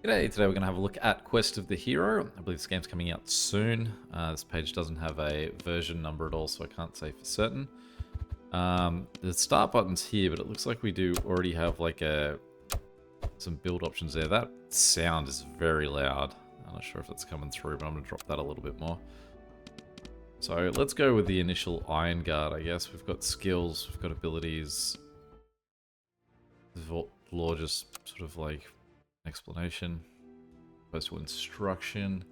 Today we're going to have a look at Quest of the Hero. I believe this game's coming out soon. This page doesn't have a version number at all, so I can't say for certain. The start button's here, but it looks like we do already have like some build options there. That sound is very loud. I'm not sure if it's coming through, but I'm going to drop that a little bit more. So let's go with the initial Iron Guard, I guess. We've got skills, we've got abilities. Law just sort of like explanation. Postal instruction.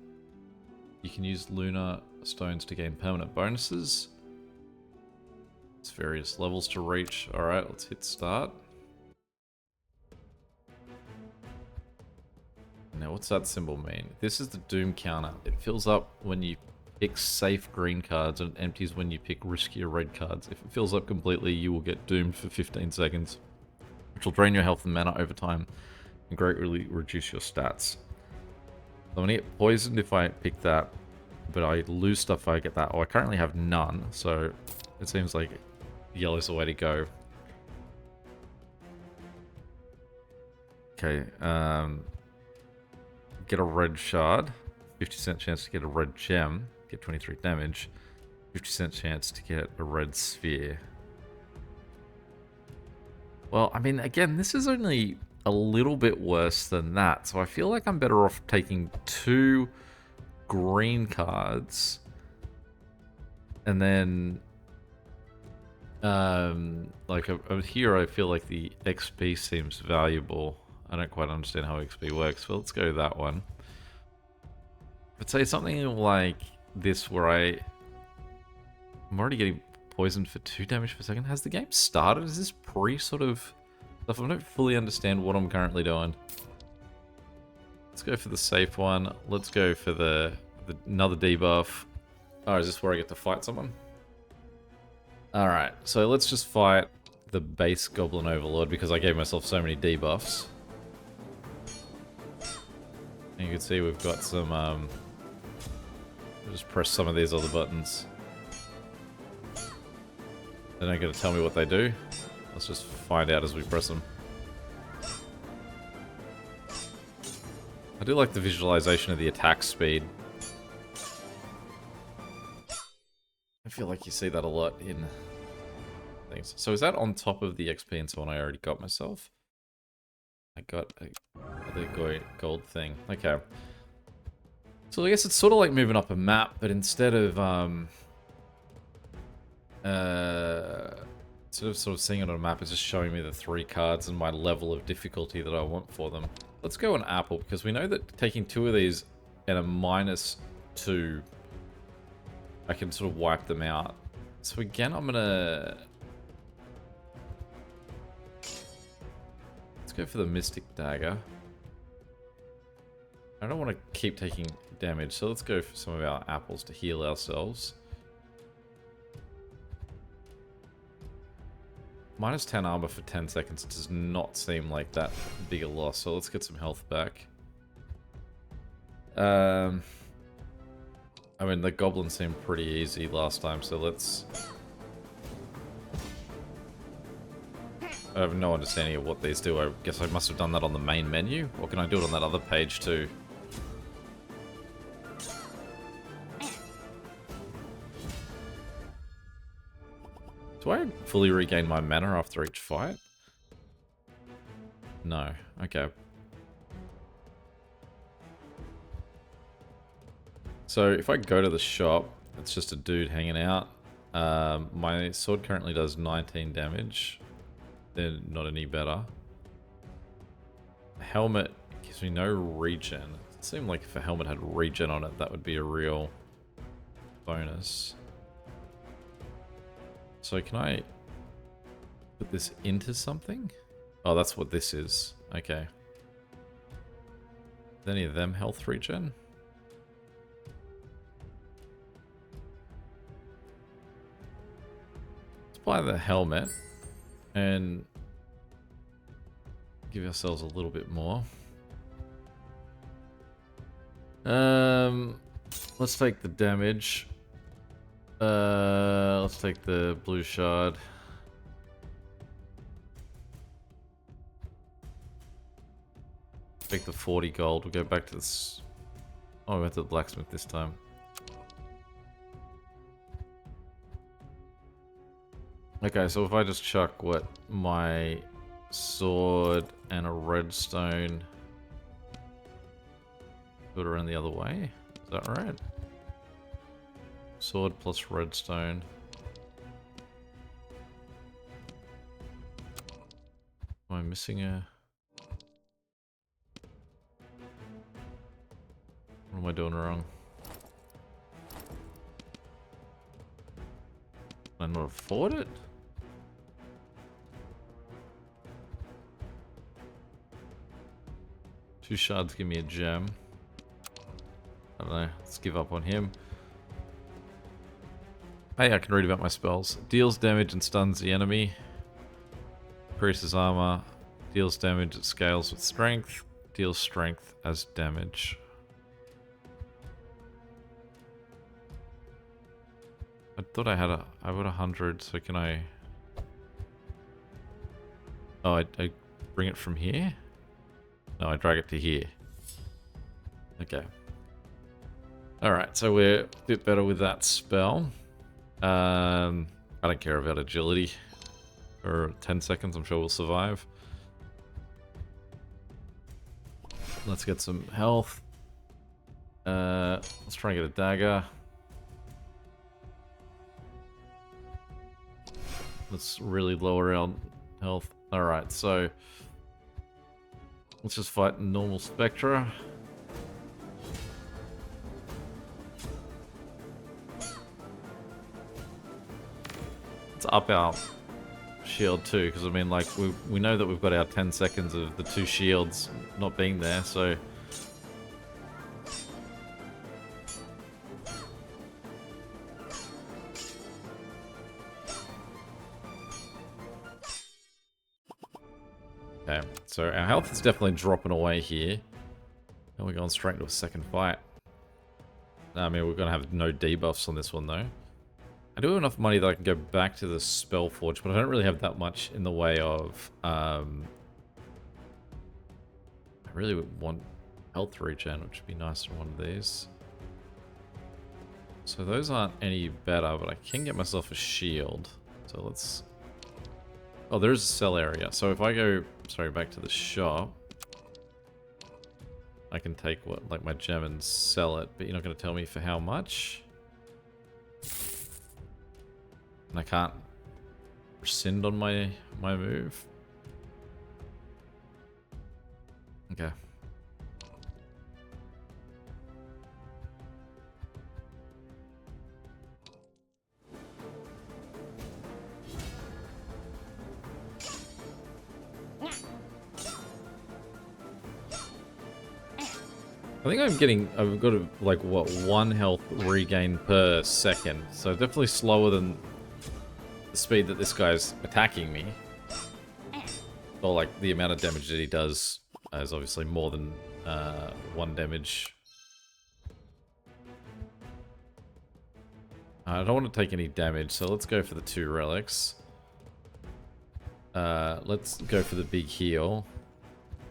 You can use lunar stones to gain permanent bonuses. There's various levels to reach. Alright, let's hit start. Now what's that symbol mean? This is the doom counter. It fills up when you pick safe green cards and empties when you pick riskier red cards. If it fills up completely, you will get doomed for 15 seconds, which will drain your health and mana over time and greatly reduce your stats. So I'm gonna get poisoned if I pick that, but I lose stuff if I get that. Oh, I currently have none, so it seems like yellow's the way to go. Okay, get a red shard, 50% chance to get a red gem, get 23 damage, 50% chance to get a red sphere. Well, I mean, again, this is only a little bit worse than that, so I feel like I'm better off taking 2 green cards and then like here I feel like the XP seems valuable. I don't quite understand how XP works, but let's go that one. I'd say something like this where I'm already getting poisoned for 2 damage per second. Has the game started? Is this pre sort of stuff? I don't fully understand what I'm currently doing. Let's go for the safe one. Let's go for the another debuff. Oh, is this where I get to fight someone? Alright, so let's just fight the base Goblin Overlord because I gave myself so many debuffs. And you can see we've got some, I'll just press some of these other buttons. They're not going to tell me what they do. Let's just find out as we press them. I do like the visualization of the attack speed. I feel like you see that a lot in things. So is that on top of the XP and so on I already got myself? I got the gold thing. Okay. So I guess it's sort of like moving up a map, but instead of sort of seeing it on a map, it's just showing me the 3 cards and my level of difficulty that I want for them. Let's go on Apple, because we know that taking 2 of these and a -2, I can sort of wipe them out. So again, I'm gonna... Let's go for the Mystic Dagger. I don't want to keep taking damage, so let's go for some of our apples to heal ourselves. -10 armor for 10 seconds does not seem like that big a loss, so let's get some health back. I mean, the goblin seemed pretty easy last time, so let's... I have no understanding of what these do. I guess I must have done that on the main menu, or can I do it on that other page too? Do I fully regain my mana after each fight? No. Okay. So if I go to the shop, it's just a dude hanging out. My sword currently does 19 damage. They're not any better. The helmet gives me no regen. It seemed like if a helmet had regen on it, that would be a real bonus. So can I put this into something? Oh, that's what this is. Okay. Is any of them health regen? Let's buy the helmet and give ourselves a little bit more. Let's take the damage. Let's take the blue shard. Take the 40 gold. We'll go back to this. Oh, we went to the blacksmith this time. Okay, so if I just chuck what my sword and a redstone, put it around the other way. Is that right? Sword plus redstone. Am I missing a... What am I doing wrong? Can I not afford it? Two shards give me a gem. I don't know. Let's give up on him. Hey, I can read about my spells. Deals damage and stuns the enemy. Increases armor. Deals damage at scales with strength. Deals strength as damage. I thought I had I got 100, so can I... Oh, I bring it from here? No, I drag it to here. Okay. Alright, so we're a bit better with that spell. I don't care about agility. For 10 seconds, I'm sure we'll survive. Let's get some health. Let's try and get a dagger. Let's really lower our health. Alright, so... Let's just fight normal Spectra. Let's up our shield too, because I mean, like, we know that we've got our 10 seconds of the two shields not being there, so... Okay, so our health is definitely dropping away here. And we're going straight into a second fight. I mean, we're going to have no debuffs on this one, though. I do have enough money that I can go back to the Spellforge, but I don't really have that much in the way of... I really would want health regen, which would be nice on one of these. So those aren't any better, but I can get myself a shield. So let's... Oh, there's a sell area. So if I go, sorry, back to the shop, I can take what, like my gem and sell it, but you're not going to tell me for how much. And I can't rescind on my move. Okay. I think I've got like, what, 1 health regain per second. So definitely slower than the speed that this guy's attacking me. Or like the amount of damage that he does is obviously more than 1 damage. I don't want to take any damage, so let's go for the 2 relics. Let's go for the big heal.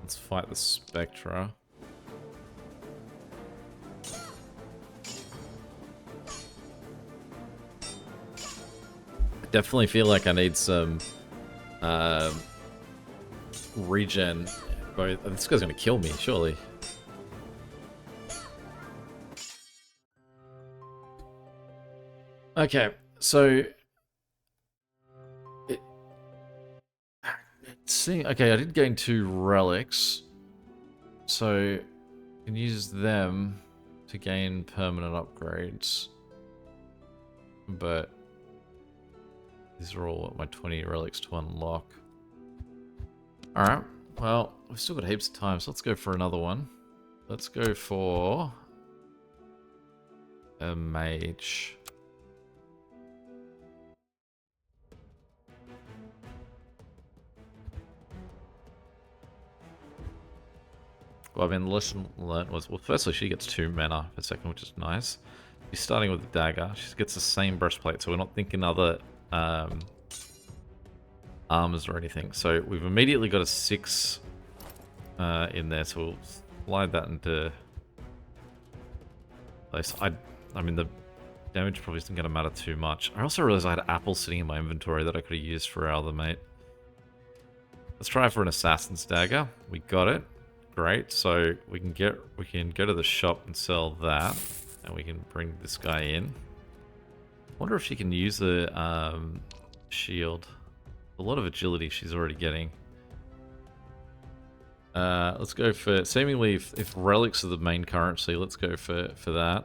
Let's fight the Spectra. Definitely feel like I need some regen. This guy's gonna kill me, surely. Okay, so okay, I did gain 2 relics, so I can use them to gain permanent upgrades, but these are all my 20 relics to unlock. Alright, well, we've still got heaps of time, so let's go for another one. Let's go for a mage. Well, I mean, the lesson learned was, well, firstly, she gets 2 mana per second, which is nice. She's starting with a dagger. She gets the same breastplate, so we're not thinking other armors or anything. So we've immediately got a 6 in there, so we'll slide that into place. I mean, the damage probably isn't going to matter too much. I also realized I had apples sitting in my inventory that I could have used for our other mate. Let's try for an assassin's dagger. We got it. Great. So we can go to the shop and sell that, and we can bring this guy in. I wonder if she can use the shield. A lot of agility she's already getting. Let's go for, seemingly, if relics are the main currency, let's go for that.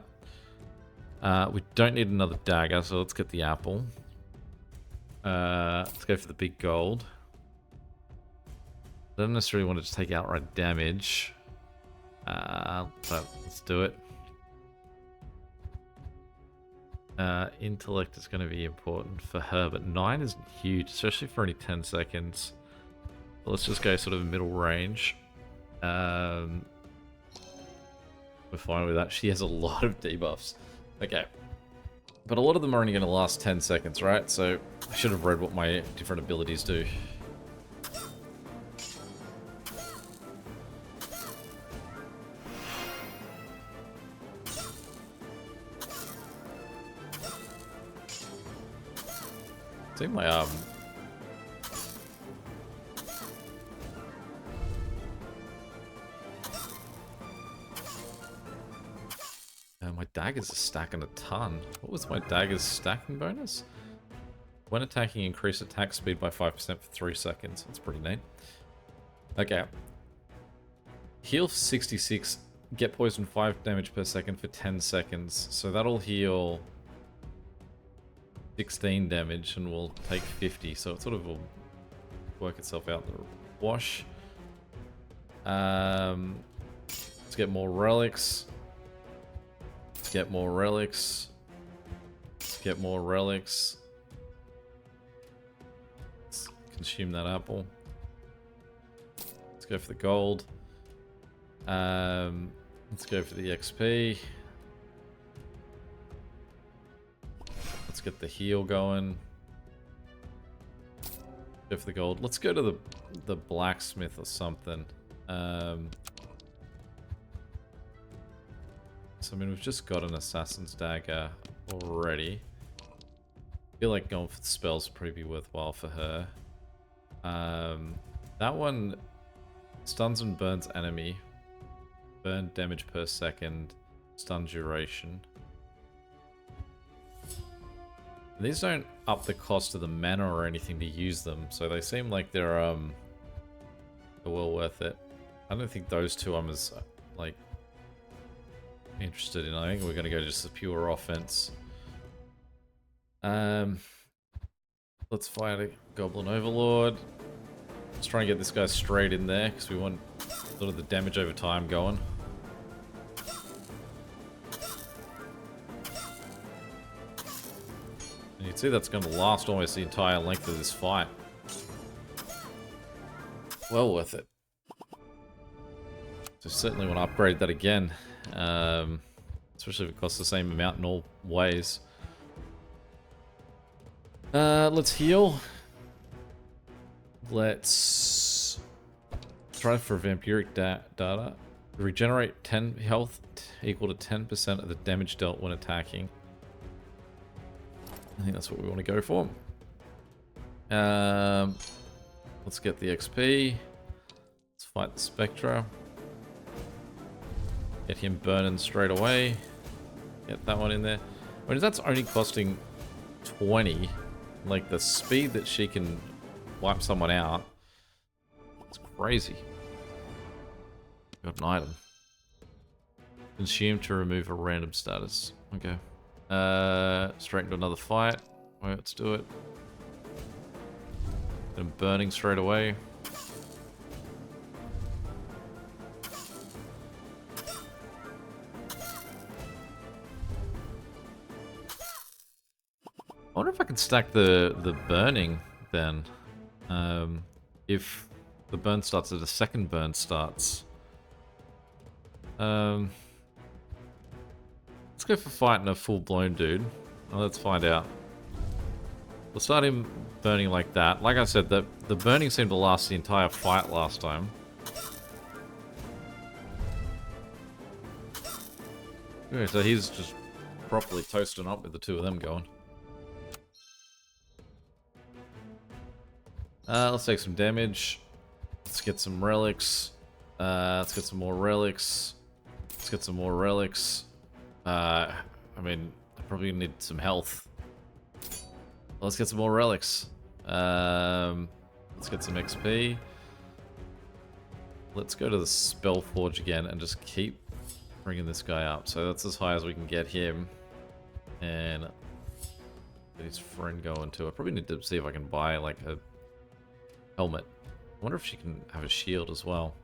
We don't need another dagger, so let's get the apple. Let's go for the big gold. I don't necessarily want to just take outright damage, but let's do it. Intellect is going to be important for her, but 9 isn't huge, especially for only 10 seconds. So let's just go sort of middle range. We're fine with that. She has a lot of debuffs. Okay. But a lot of them are only going to last 10 seconds, right? So I should have read what my different abilities do. I think my my daggers are stacking a ton. What was my daggers stacking bonus? When attacking, increase attack speed by 5% for 3 seconds. That's pretty neat. Okay. Heal 66. Get poison 5 damage per second for 10 seconds. So that'll heal 16 damage and we'll take 50. So it sort of will work itself out in the wash. Let's get more relics. Get more relics. Let's get more relics. Let's consume that apple. Let's go for the gold. Let's go for the XP. Let's get the heal going. Go for the gold. Let's go to the blacksmith or something. So, I mean, we've just got an assassin's dagger already. I feel like going for the spells would probably be worthwhile for her. That one stuns and burns enemy. Burn damage per second. Stun duration. These don't up the cost of the mana or anything to use them, so they seem like they're well worth it. I don't think those two I'm as like interested in. I think we're going to go just a pure offense. Let's fight a Goblin Overlord. Let's try and get this guy straight in there because we want sort of the damage over time going. And you can see that's going to last almost the entire length of this fight. Well worth it. So certainly want to upgrade that again. Especially if it costs the same amount in all ways. Let's heal. Let's try for vampiric data. Regenerate 10 health equal to 10% of the damage dealt when attacking. I think that's what we want to go for. Let's get the XP. Let's fight the Spectra. Get him burning straight away. Get that one in there. I mean, if that's only costing 20, like the speed that she can wipe someone out, it's crazy. Got an item. Consume to remove a random status. Okay. Straight into another fight. Alright, let's do it. Get him burning straight away. I wonder if I can stack the burning then. If the burn starts at a second burn starts. Let's go for fighting a full-blown dude. Well, let's find out. We'll start him burning like that. Like I said, the burning seemed to last the entire fight last time. Okay, so he's just properly toasting up with the two of them going. Let's take some damage. Let's get some relics. Let's get some more relics. Let's get some more relics. I mean, I probably need some health. Let's get some more relics. Let's get some XP. Let's go to the Spellforge again and just keep bringing this guy up. So that's as high as we can get him. And get his friend going too. I probably need to see if I can buy like a helmet. I wonder if she can have a shield as well.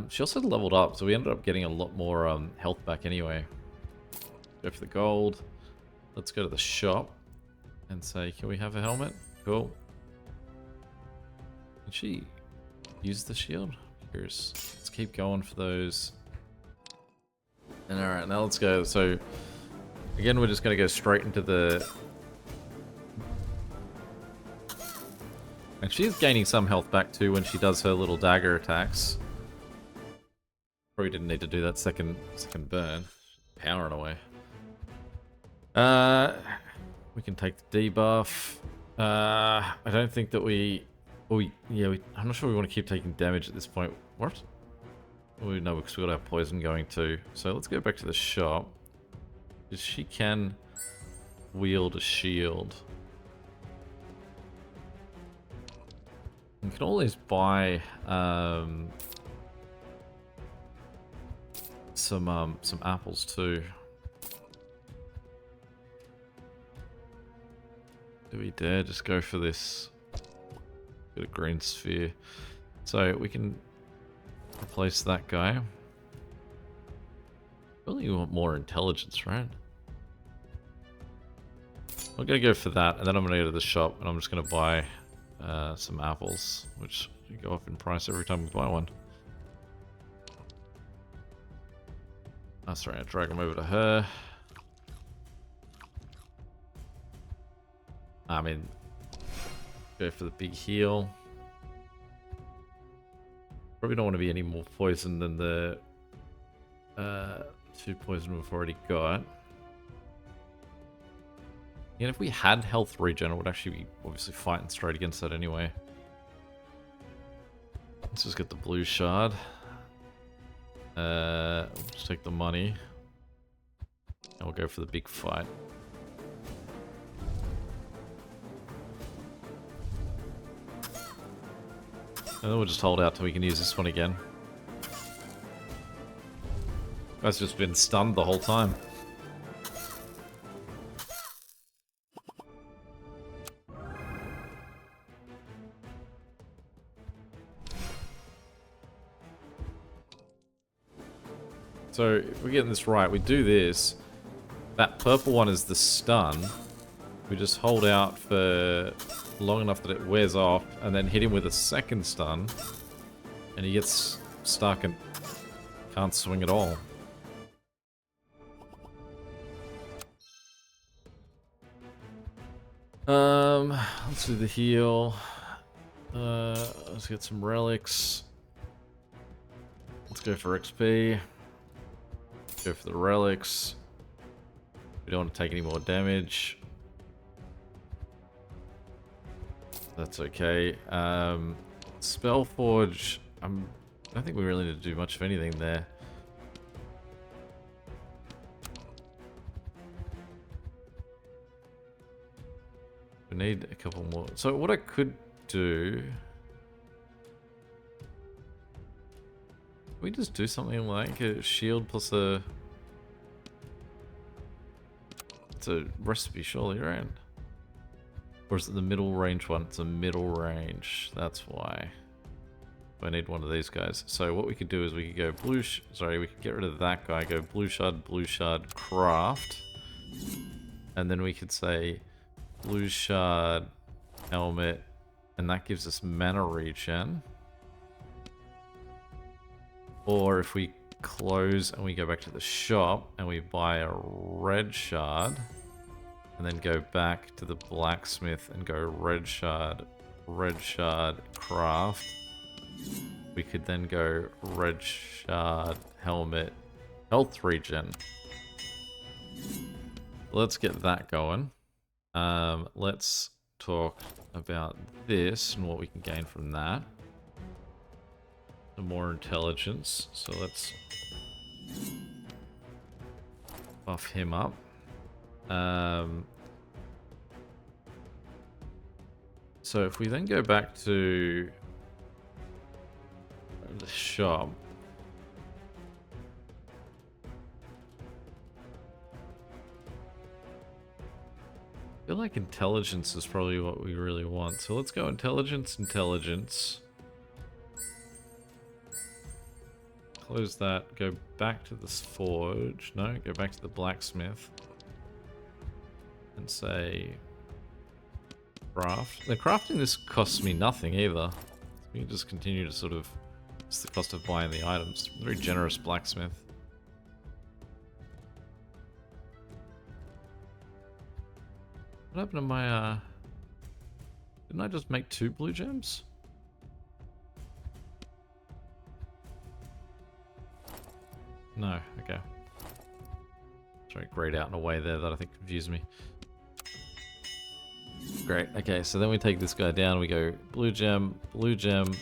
She also leveled up, so we ended up getting a lot more health back anyway. Go for the gold. Let's go to the shop and say, can we have a helmet? Cool. Can she use the shield? Curious. Let's keep going for those. And alright, now let's go. So, again, we're just going to go straight into the... And she's gaining some health back too when she does her little dagger attacks. Probably didn't need to do that second burn. Powering away. We can take the debuff. I don't think that I'm not sure we want to keep taking damage at this point. What? Oh, no, because we've got our poison going too. So let's go back to the shop. Because she can wield a shield. You can always buy some apples too. Do we dare just go for this? Get a green sphere. So we can replace that guy. Really want more intelligence, right? I'm gonna go for that, and then I'm gonna go to the shop, and I'm just gonna buy some apples, which go up in price every time we buy one. Oh, sorry, I drag them over to her. I mean, go for the big heal. Probably don't want to be any more poison than the 2 poison we've already got. And if we had health regen, it would actually be obviously fighting straight against that anyway. Let's just get the blue shard. We'll just take the money. And we'll go for the big fight. And then we'll just hold out till we can use this one again. Guy's just been stunned the whole time. So, if we're getting this right, we do this. That purple one is the stun. We just hold out for long enough that it wears off, and then hit him with a second stun. And he gets stuck and can't swing at all. Let's do the heal. Let's get some relics. Let's go for XP. Go for the relics. We don't want to take any more damage. That's okay. Spellforge. I don't think we really need to do much of anything there. We need a couple more. So what I could do... we just do something like a shield plus a... it's a recipe surely, right? Or is it the middle range one? It's a middle range. That's why. I need one of these guys. So what we could do is we could go blue... sorry, we could get rid of that guy. Go blue shard, craft. And then we could say blue shard, helmet. And that gives us mana regen. Or if we close and we go back to the shop and we buy a red shard and then go back to the blacksmith and go red shard, craft. We could then go red shard, helmet, Health regen. Let's get that going. Let's talk about this and what we can gain from that. Some more intelligence. So let's buff him up. So if we then go back to the shop. I feel like intelligence is probably what we really want. So let's go intelligence, intelligence. Close that. Go back to this forge. No, go back to the blacksmith. And say... craft. The crafting this costs me nothing either. We can just continue to sort of... It's the cost of buying the items. Very generous blacksmith. What happened to my, didn't I just make 2 blue gems? No, okay. Sorry, grayed out in a way there that I think confused me. Great, okay, so then we take this guy down, we go blue gem, blue gem.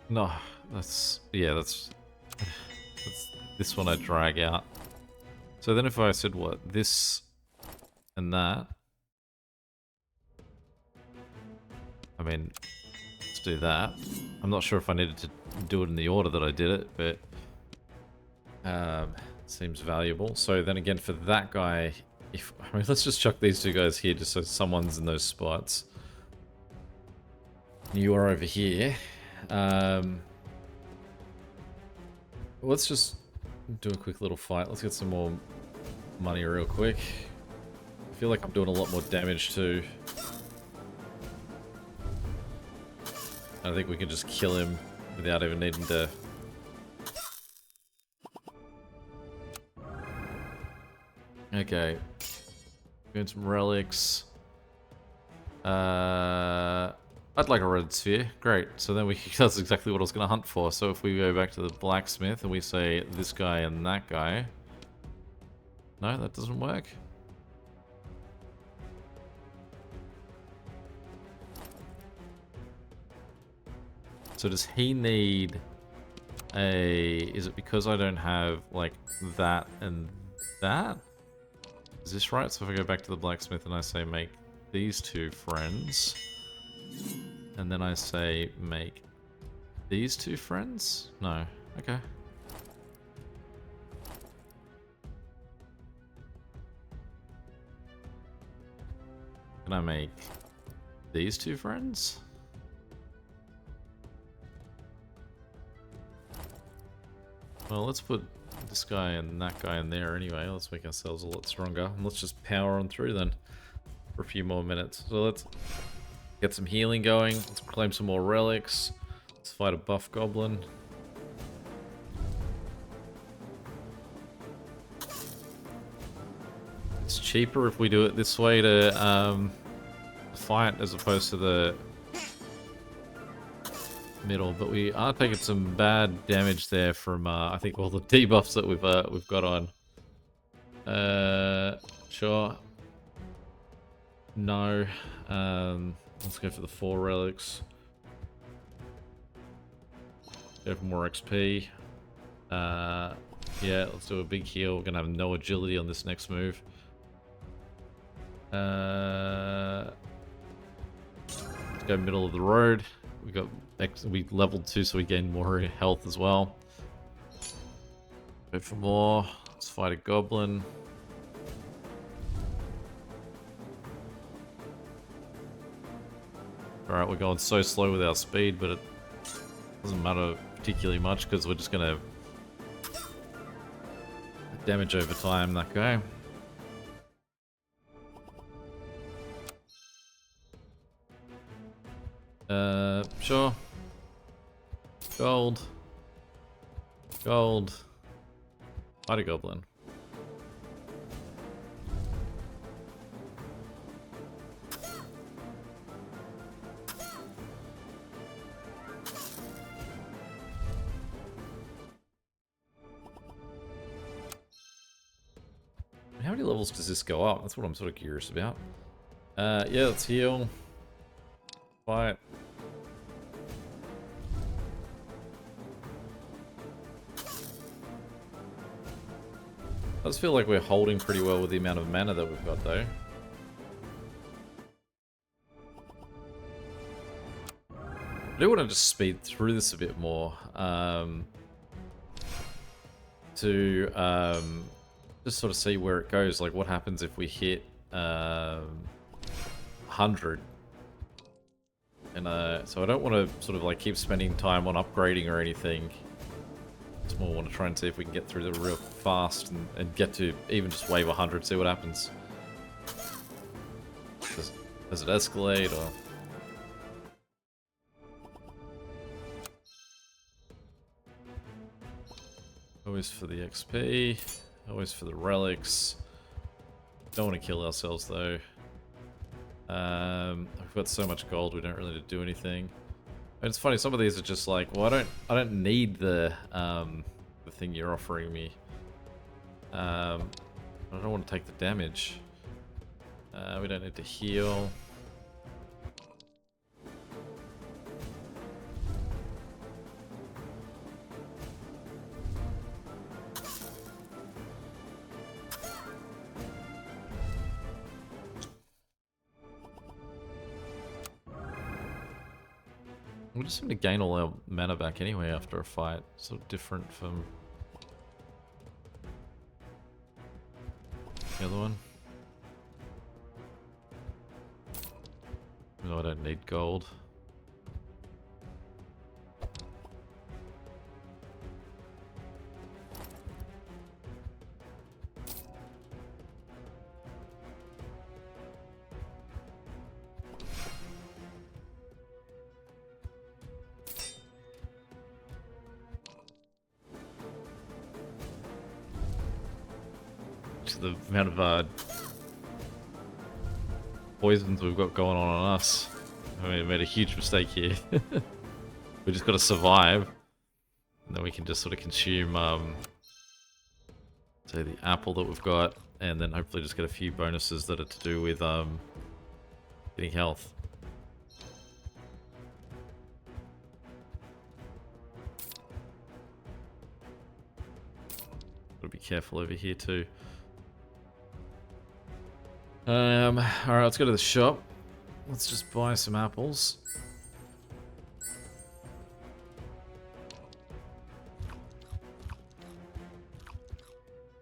No, that's, yeah, that's this one I drag out. So then if I said, what, this and that. I mean, let's do that. I'm not sure if I needed to do it in the order that I did it, but seems valuable. So then again, for that guy, I mean, let's just chuck these 2 guys here just so someone's in those spots. You are over here. Let's just do a quick little fight. Let's get some more money real quick. I feel like I'm doing a lot more damage too. I think we can just kill him without even needing to... Okay. Get some relics. I'd like a red sphere. Great. So then that's exactly what I was going to hunt for. So if we go back to the blacksmith and we say this guy and that guy. No, that doesn't work. So does he need a... Is it because I don't have, like, that and that? Is this right? So if I go back to the blacksmith and I say make these 2 friends... And then I say make these 2 friends? No. Okay. Can I make these 2 friends? Well, let's put this guy and that guy in there anyway. Let's make ourselves a lot stronger. And let's just power on through then for a few more minutes. So let's get some healing going. Let's claim some more relics. Let's fight a buff goblin. It's cheaper if we do it this way to fight as opposed to the middle, but we are taking some bad damage there from I think all the debuffs that we've got on. Sure. No. Let's go for the 4 relics. Go for more XP. Yeah, let's do a big heal. We're gonna have no agility on this next move. Let's go middle of the road. We leveled 2, so we gained more health as well. Go for more. Let's fight a goblin. Alright, we're going so slow with our speed, but it doesn't matter particularly much because we're just gonna damage over time that guy. Sure. Gold. Gold. Fight a goblin. many levels does this go up? That's what I'm sort of curious about. Yeah, let's heal. Fight. I just feel like we're holding pretty well with the amount of mana that we've got, though. I do want to just speed through this a bit more. To just sort of see where it goes. Like, what happens if we hit 100? And so I don't want to sort of like keep spending time on upgrading or anything. Just more want to try and see if we can get through the real fast and get to even just wave 100, see what happens. Does it escalate or... Always for the XP, always for the relics. Don't want to kill ourselves though. We've got so much gold, we don't really need to do anything. And it's funny, some of these are just like, well, I don't need the thing you're offering me. I don't want to take the damage. We don't need to heal. We just seem to gain all our mana back anyway after a fight. Sort of different from the other one. Even though I don't need gold. The amount of poisons we've got going on us. I mean, we made a huge mistake here. We just got to survive, and then we can just sort of consume, say, the apple that we've got, and then hopefully just get a few bonuses that are to do with getting health. Gotta be careful over here too. Alright, let's go to the shop. Let's just buy some apples.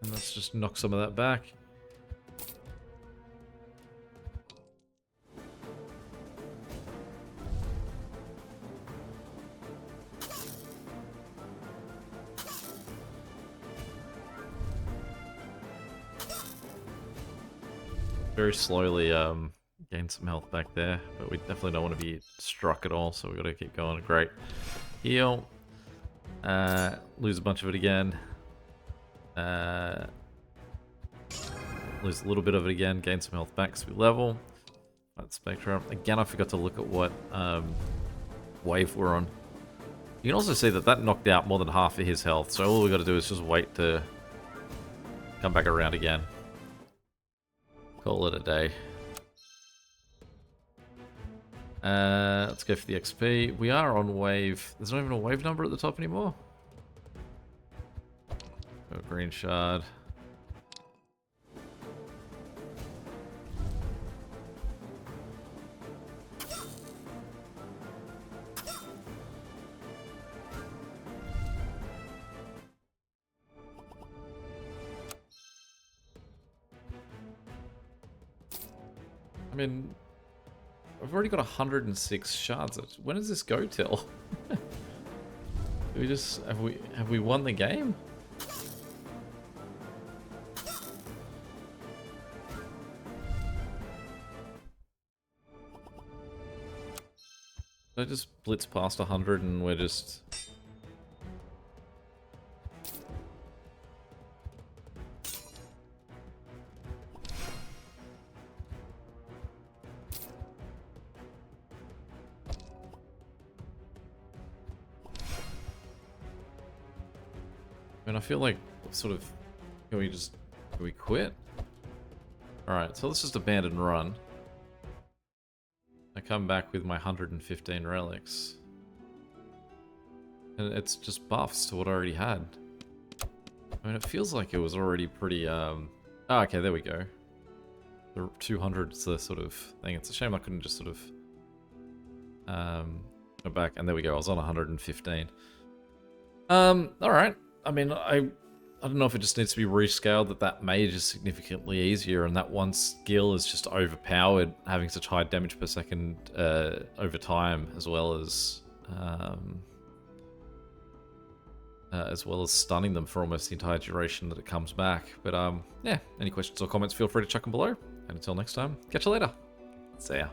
And let's just knock some of that back. Very slowly gain some health back there, but we definitely don't want to be struck at all, so we've got to keep going. Great. Heal. Lose a bunch of it again. Lose a little bit of it again, gain some health back as we level. Right, Spectrum. Again, I forgot to look at what wave we're on. You can also see that that knocked out more than half of his health, so all we got to do is just wait to come back around again. Call it a day. Let's go for the XP. We are on wave. There's not even a wave number at the top anymore. Got a green shard. I mean, I've already got 106 shards. When does this go till? Do we just have we won the game? Did I just blitz past 100 and we're just... I mean, I feel like sort of... Can we quit? Alright, so let's just abandon run. I come back with my 115 relics. And it's just buffs to what I already had. I mean, it feels like it was already pretty, Oh, okay, there we go. The 200 is the sort of thing. It's a shame I couldn't just sort of... go back, and there we go, I was on 115. Alright. I mean, I don't know if it just needs to be rescaled that mage is significantly easier and that one skill is just overpowered, having such high damage per second over time, as well as stunning them for almost the entire duration that it comes back. But yeah, any questions or comments, feel free to chuck them below. And until next time, catch you later. See ya.